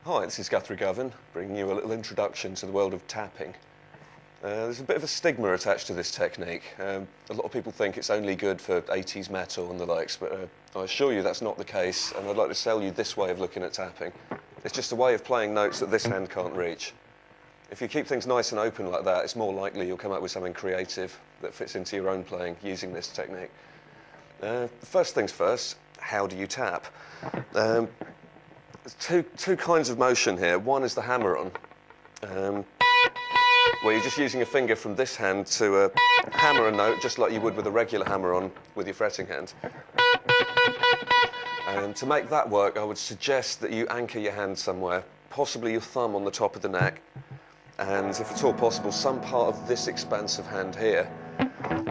Hi, this is Guthrie Govan, bringing you a little introduction to the world of tapping. There's a bit of a stigma attached to this technique. A lot of people think it's only good for 80s metal and the likes, but I assure you that's not the case, and I'd like to sell you this way of looking at tapping. It's just a way of playing notes that this hand can't reach. If you keep things nice and open like that, it's more likely you'll come up with something creative that fits into your own playing using this technique. First things first, how do you tap? There's two kinds of motion here. One is the hammer-on, where you're just using a finger from this hand to hammer a note, just like you would with a regular hammer-on with your fretting hand. And to make that work, I would suggest that you anchor your hand somewhere, possibly your thumb on the top of the neck, and if at all possible, some part of this expansive hand here,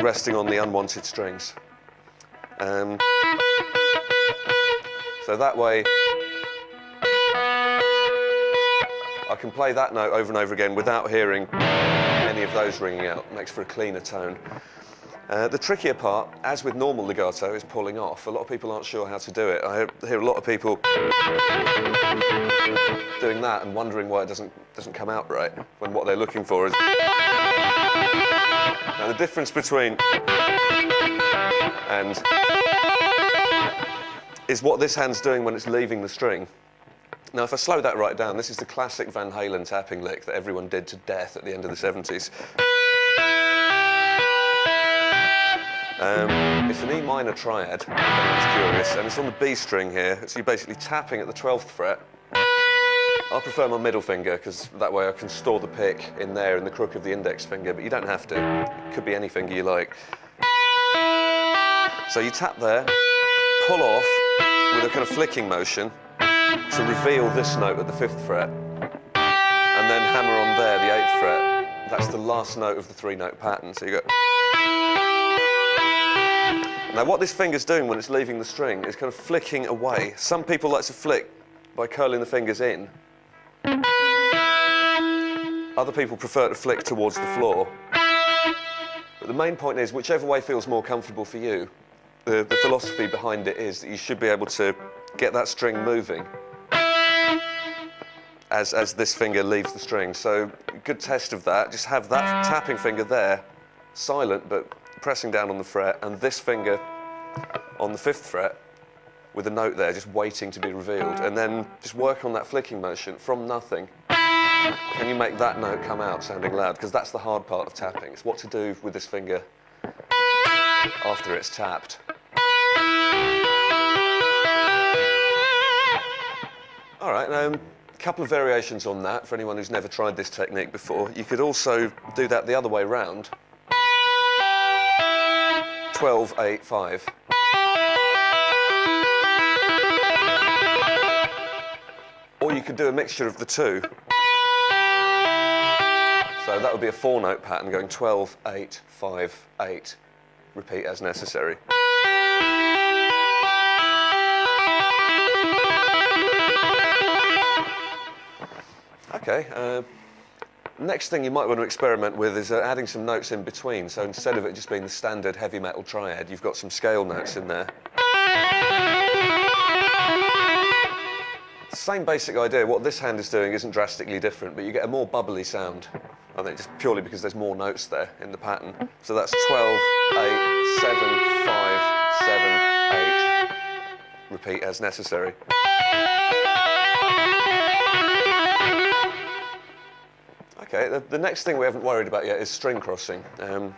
resting on the unwanted strings. So that way, I can play that note over and over again without hearing any of those ringing out. It makes for a cleaner tone. The trickier part, as with normal legato, is pulling off. A lot of people aren't sure how to do it. I hear a lot of people doing that and wondering why it doesn't come out right, when what they're looking for is... Now, the difference between and is what this hand's doing when it's leaving the string. Now, if I slow that right down, this is the classic Van Halen tapping lick that everyone did to death at the end of the 70s. It's an E minor triad, if anyone's curious, and it's on the B string here, so you're basically tapping at the 12th fret. I prefer my middle finger, because that way I can store the pick in there in the crook of the index finger, but you don't have to. It could be any finger you like. So you tap there, pull off with a kind of flicking motion to reveal this note at the 5th fret, and then hammer on there, the 8th fret. That's the last note of the 3-note pattern, so you go... Now, what this finger's doing when it's leaving the string is kind of flicking away. Some people like to flick by curling the fingers in. Other people prefer to flick towards the floor. But the main point is, whichever way feels more comfortable for you, the philosophy behind it is that you should be able to get that string moving as this finger leaves the string. So, a good test of that, just have that tapping finger there, silent but pressing down on the fret, and this finger on the 5th fret with a note there just waiting to be revealed, and then just work on that flicking motion from nothing. Can you make that note come out sounding loud? Because that's the hard part of tapping. It's what to do with this finger after it's tapped. All right, a couple of variations on that for anyone who's never tried this technique before. You could also do that the other way round. 12, 8, 5. Or you could do a mixture of the two. So that would be a 4-note pattern going 12, 8, 5, 8. Repeat as necessary. Okay. Next thing you might want to experiment with is adding some notes in between. So instead of it just being the standard heavy metal triad, you've got some scale notes in there. Same basic idea. What this hand is doing isn't drastically different, but you get a more bubbly sound. I think just purely because there's more notes there in the pattern. So that's 12, 8, 7, 5, 7, 8. Repeat as necessary. Okay, the next thing we haven't worried about yet is string crossing. So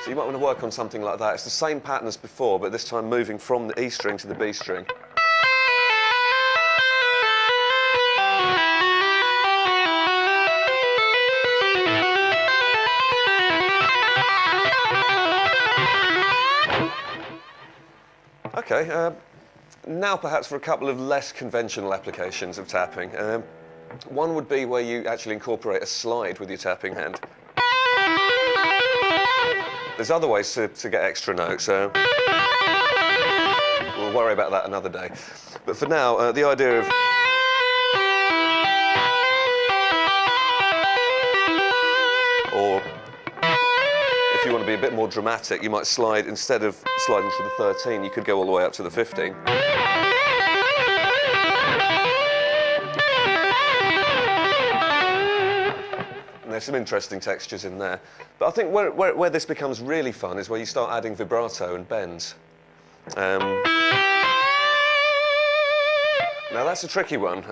you might want to work on something like that. It's the same pattern as before, but this time moving from the E string to the B string. Okay, now perhaps for a couple of less conventional applications of tapping. One would be where you actually incorporate a slide with your tapping hand. There's other ways to get extra notes. We'll worry about that another day. But for now, the idea of or if you want to be a bit more dramatic, you might slide, instead of sliding to the 13, you could go all the way up to the 15. And there's some interesting textures in there. But I think where this becomes really fun is where you start adding vibrato and bends. Now that's a tricky one.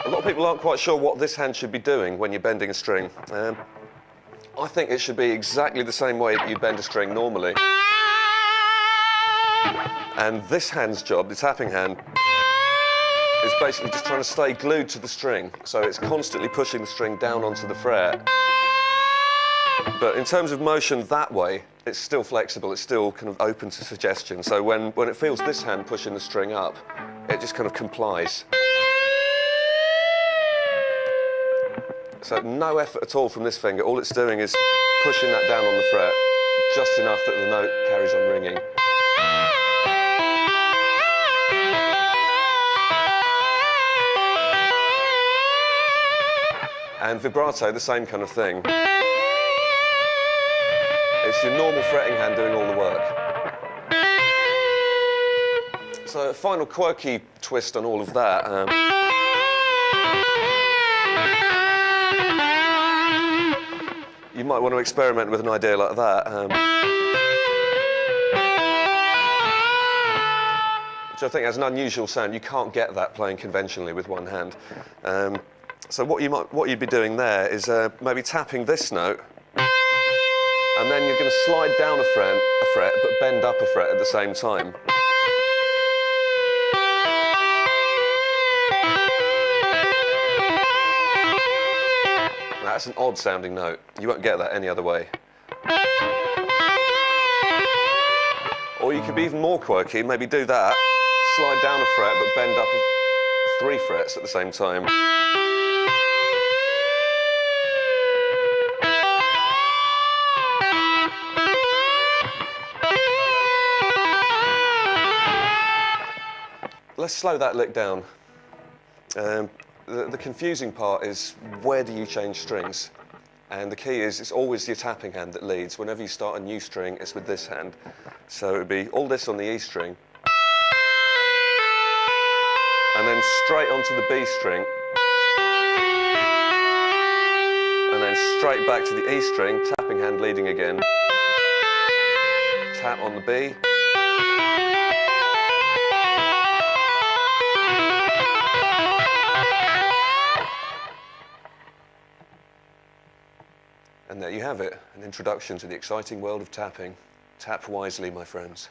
A lot of people aren't quite sure what this hand should be doing when you're bending a string. I think it should be exactly the same way that you bend a string normally. And this hand's job, the tapping hand, is basically just trying to stay glued to the string. So it's constantly pushing the string down onto the fret. But in terms of motion that way, it's still flexible, it's still kind of open to suggestion. So when it feels this hand pushing the string up, it just kind of complies. So no effort at all from this finger. All it's doing is pushing that down on the fret, just enough that the note carries on ringing. And vibrato, the same kind of thing. It's your normal fretting hand doing all the work. So a final quirky twist on all of that. You might want to experiment with an idea like that. Which I think has an unusual sound. You can't get that playing conventionally with one hand. So what you'd be doing there is maybe tapping this note, and then you're going to slide down a fret, but bend up a fret at the same time. That's an odd sounding note. You won't get that any other way. Or you could be even more quirky, maybe do that, slide down a fret but bend up 3 frets at the same time. Let's slow that lick down. The confusing part is, where do you change strings? And the key is, it's always your tapping hand that leads. Whenever you start a new string, it's with this hand. So it would be all this on the E string, and then straight onto the B string, and then straight back to the E string, tapping hand leading again. Tap on the B. And there you have it, an introduction to the exciting world of tapping. Tap wisely, my friends.